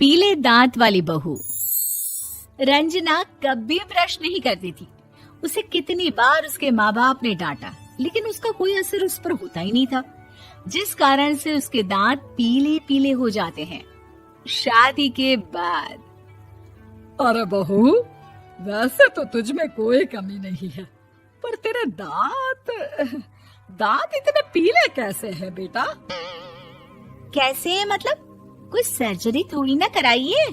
पीले दांत वाली बहू। रंजना कभी ब्रश नहीं करती थी। उसे कितनी बार उसके माँ बाप ने डांटा, लेकिन उसका कोई असर उस पर होता ही नहीं था, जिस कारण से उसके दांत पीले पीले हो जाते हैं। शादी के बाद। अरे बहू, वैसे तो तुझ में कोई कमी नहीं है, पर तेरे दांत इतने पीले कैसे हैं बेटा? कैसे मतलब? कुछ सर्जरी थोड़ी ना कराइए।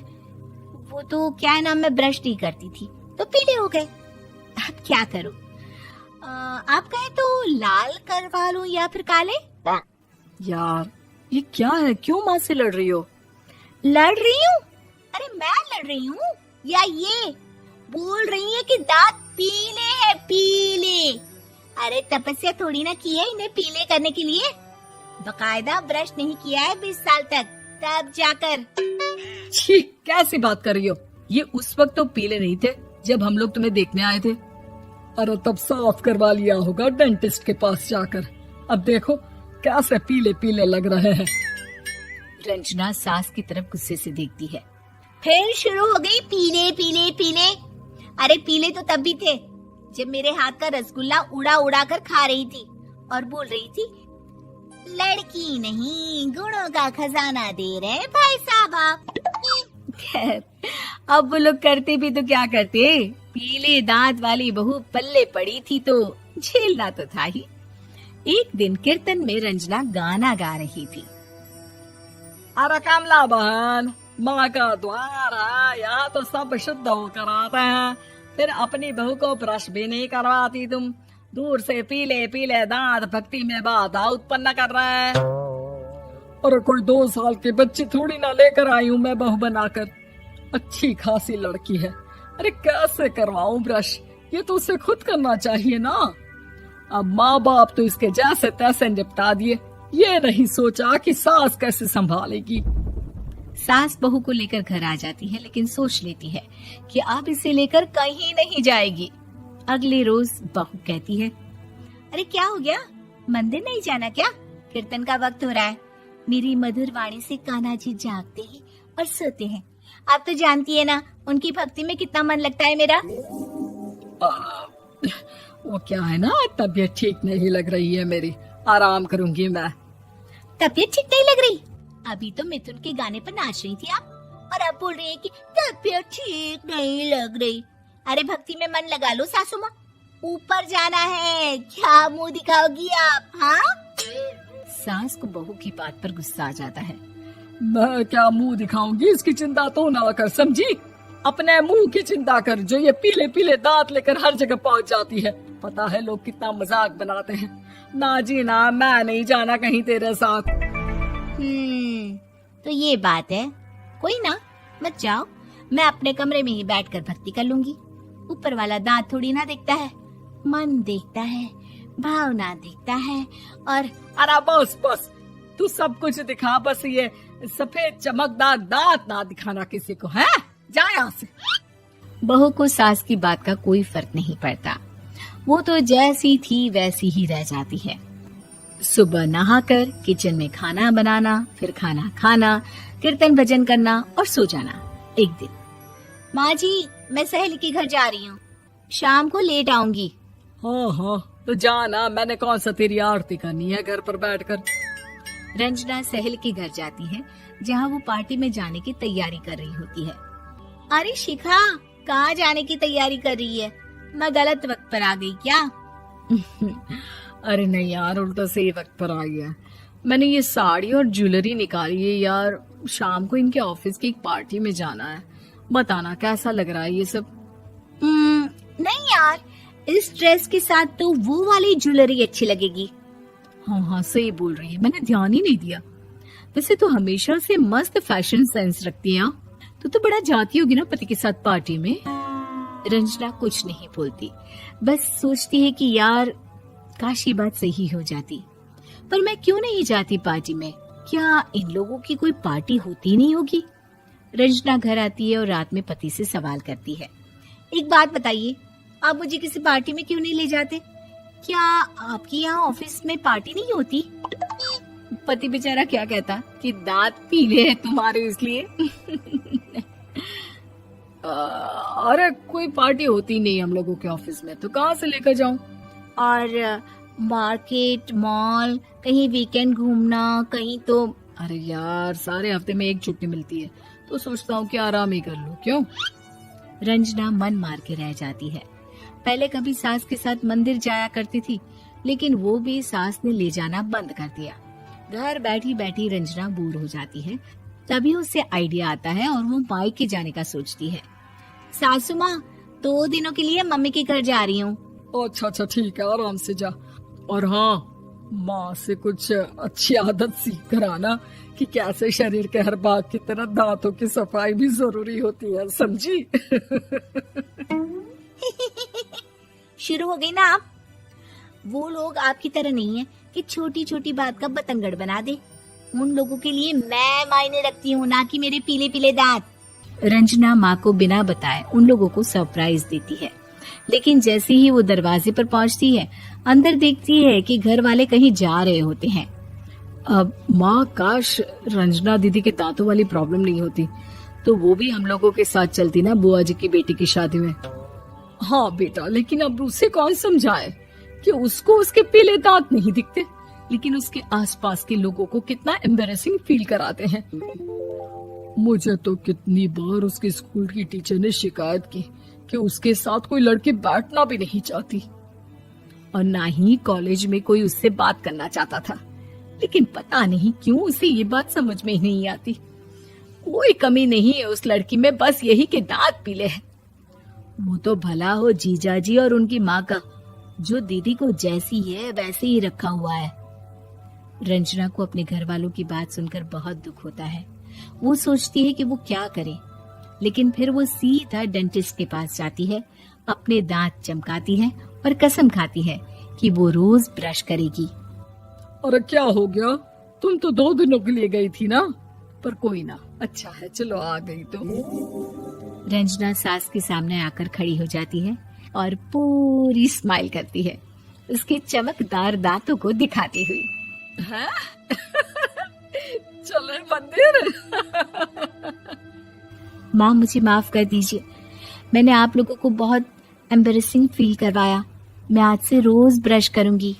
वो तो क्या नाम, मैं ब्रश नहीं करती थी तो पीले हो गए। अब क्या करूं? आप कहें तो लाल करवा लूं या फिर काले? यार ये क्या है, क्यों माँ से लड़ रही हो? लड़ रही हूँ? अरे मैं लड़ रही हूँ या ये बोल रही है कि दांत पीले हैं, पीले। अरे तपस्या थोड़ी ना की है इन्हें पीले करने के लिए। बकायदा ब्रश नहीं किया है 20 साल तक, तब जाकर। छी, कैसी बात कर रही हो? ये उस वक्त तो पीले नहीं थे जब हम लोग तुम्हें देखने आए थे। अरे तब साफ करवा लिया होगा डेंटिस्ट के पास जाकर। अब देखो कैसे पीले पीले लग रहे हैं। रंजना सास की तरफ गुस्से से देखती है। फिर शुरू हो गई पीले पीले पीले। अरे पीले तो तब भी थे जब मेरे हाथ का रसगुल्ला उड़ा उड़ा कर खा रही थी और बोल रही थी, लड़की नहीं गुणों का खजाना दे रहे भाई साहब आप। खैर, अब वो लोग करते भी तो क्या करते, पीले दांत वाली बहू पल्ले पड़ी थी तो झेलना तो था ही। एक दिन कीर्तन में रंजना गाना गा रही थी। अरे कमला बहन, माँ का द्वार है, यहाँ तो सब शुद्ध होकर आते हैं, फिर अपनी बहू को ब्रश भी नहीं करवाती तुम। दूर से पीले पीले दांत भक्ति में बाधा उत्पन्न कर रहे हैं। अरे कोई 2 साल के बच्चे थोड़ी ना लेकर आई हूँ मैं बहू बनाकर। अच्छी खासी लड़की है, अरे कैसे करवाऊं ब्रश? ये तो उसे खुद करना चाहिए ना। अब माँ बाप तो इसके जैसे तैसे निपटा दिए, ये नहीं सोचा कि सास कैसे संभालेगी। सास बहू को लेकर घर आ जाती है, लेकिन सोच लेती है कि अब इसे लेकर कहीं नहीं जाएगी। अगले रोज बहू कहती है, अरे क्या हो गया, मंदिर नहीं जाना क्या? कीर्तन का वक्त हो रहा है। मेरी मधुर वाणी से कान्हा जी जागते हैं और सोते हैं। आप तो जानती है ना उनकी भक्ति में कितना मन लगता है मेरा। वो क्या है ना, तबीयत ठीक नहीं लग रही है मेरी, आराम करूंगी मैं। तबीयत ठीक नहीं लग रही? अभी तो मिथुन के गाने पर नाच रही थी आप, और अब बोल रही है कि तबीयत ठीक नहीं लग रही। अरे भक्ति में मन लगा लो सासू माँ, ऊपर जाना है, क्या मुंह दिखाओगी आप? हाँ? सास को बहू की बात पर गुस्सा आ जाता है। मैं क्या मुंह दिखाऊंगी, इसकी चिंता तो ना कर, समझी? अपने मुंह की चिंता कर, जो ये पीले पीले दांत लेकर हर जगह पहुंच जाती है। पता है लोग कितना मजाक बनाते हैं। ना जी ना, मैं नहीं जाना कहीं तेरे साथ। तो ये बात है। कोई ना, मत जाओ, मैं अपने कमरे में ही बैठकर भक्ति कर लूंगी। ऊपर वाला दांत थोड़ी ना देखता है, मन देखता है, भावना देखता है। और अरे बस बस, तू सब कुछ दिखा, बस ये सफेद चमकदार दांत ना दिखाना किसी को, है? जा यहाँ से। बहू को सास की बात का कोई फर्क नहीं पड़ता, वो तो जैसी थी वैसी ही रह जाती है। सुबह नहाकर किचन में खाना बनाना, फिर खाना खाना, कीर्तन भजन करना और सो जाना। एक दिन, माँ जी मैं सहेली के घर जा रही हूँ, शाम को लेट आऊंगी। हाँ हाँ तो जाना, मैंने कौन सा तेरी आरती करनी है घर पर बैठकर। रंजना सहेली के घर जाती है, जहाँ वो पार्टी में जाने की तैयारी कर रही होती है। अरे शिखा, कहाँ जाने की तैयारी कर रही है? मैं गलत वक्त पर आ गई क्या? अरे नहीं यार, उल्टा सही वक्त पर आई है। मैंने ये साड़ी और ज्वेलरी निकाली है यार, शाम को इनके ऑफिस की एक पार्टी में जाना है। बताना कैसा लग रहा है ये सब? नहीं यार, इस ड्रेस के साथ तो वो वाली ज्वेलरी अच्छी लगेगी। हाँ हाँ सही बोल रही है, मैंने ध्यान ही नहीं दिया। वैसे तो हमेशा से मस्त फैशन सेंस रखती है। तो बड़ा जाती होगी ना पति के साथ पार्टी में। रंजना कुछ नहीं बोलती, बस सोचती है कि यार काश ये बात सही हो जाती, पर मैं क्यों नहीं जाती पार्टी में? क्या इन लोगों की कोई पार्टी होती नहीं होगी? रंजना घर आती है और रात में पति से सवाल करती है, एक बात बताइए, आप मुझे किसी पार्टी में क्यों नहीं ले जाते? क्या आपकी यहाँ ऑफिस में पार्टी नहीं होती? पति बेचारा क्या कहता कि दांत पीले हैं तुम्हारे इसलिए। अरे कोई पार्टी होती नहीं हम लोगों के ऑफिस में, तो कहाँ से लेकर जाऊं? और मार्केट, मॉल, कहीं वीकेंड घूमना, कहीं तो। अरे यार सारे हफ्ते में एक छुट्टी मिलती है, तो सोचता हूँ कि आराम ही कर लूं। क्यों? रंजना मन मार के रह जाती है। पहले कभी सास के साथ मंदिर जाया करती थी, लेकिन वो भी सास ने ले जाना बंद कर दिया। घर बैठी बैठी रंजना बोर हो जाती है। तभी उसे आइडिया आता है और वो मायके जाने का सोचती है। सासू माँ, 2 दिनों के लिए मम्मी के घर जा रही हूँ। अच्छा ठीक है, आराम से जा। और हाँ, माँ से कुछ अच्छी आदत सीख कर आना कि कैसे शरीर के हर भाग की तरह दांतों की सफाई भी जरूरी होती है, समझी? शुरू हो गई ना आप। वो लोग आपकी तरह नहीं है कि छोटी छोटी बात का बतंगड़ बना दे। उन लोगों के लिए मैं मायने रखती हूँ, ना कि मेरे पीले पीले दांत। रंजना माँ को बिना बताए उन लोगों को सरप्राइज देती है, लेकिन जैसे ही वो दरवाजे पर पहुंचती है, अंदर देखती है कि घर वाले कहीं जा रहे होते हैं। अब माँ, काश रंजना दीदी के दांतों वाली प्रॉब्लम नहीं होती, तो वो भी हम लोगों के साथ चलती ना बुआ जी की बेटी की शादी में। हाँ बेटा, लेकिन अब उसे कौन समझाए कि उसको उसके पीले दांत नहीं दिखते, लेकिन उसके आसपास के लोगों को कितना एम्बैरेसिंग फील कराते हैं। मुझे तो कितनी बार उसके स्कूल की टीचर ने शिकायत की कि उसके साथ कोई लड़की बैठना भी नहीं चाहती, और ना ही कॉलेज में कोई उससे बात करना चाहता था। लेकिन पता नहीं क्यों उसे ये बात समझ में ही नहीं आती। कोई कमी नहीं है उस लड़की में, बस यही कि दांत पीले हैं। वो तो भला हो जीजाजी और उनकी माँ का, जो दीदी को जैसी है वैसे ही रखा हुआ है। रंजना को अपने घर वालों की बात सुनकर बहुत दुख होता है। वो सोचती है कि वो क्या करे, लेकिन फिर वो सीधा डेंटिस्ट के पास जाती है, अपने दांत चमकाती है और कसम खाती है कि वो रोज ब्रश करेगी। अरे क्या हो गया? तुम तो 2 दिनों के लिए गई थी ना, पर कोई ना, अच्छा है, चलो आ गई तो। रंजना सास के सामने आकर खड़ी हो जाती है और पूरी स्माइल करती है, उसके चमकदार दांतों को दिखाती हुई। है? चले मंदिर। माँ, मुझे माफ कर दीजिए, मैंने आप लोगों को बहुत एम्बैरेसिंग फील करवाया। मैं आज से रोज ब्रश करूंगी।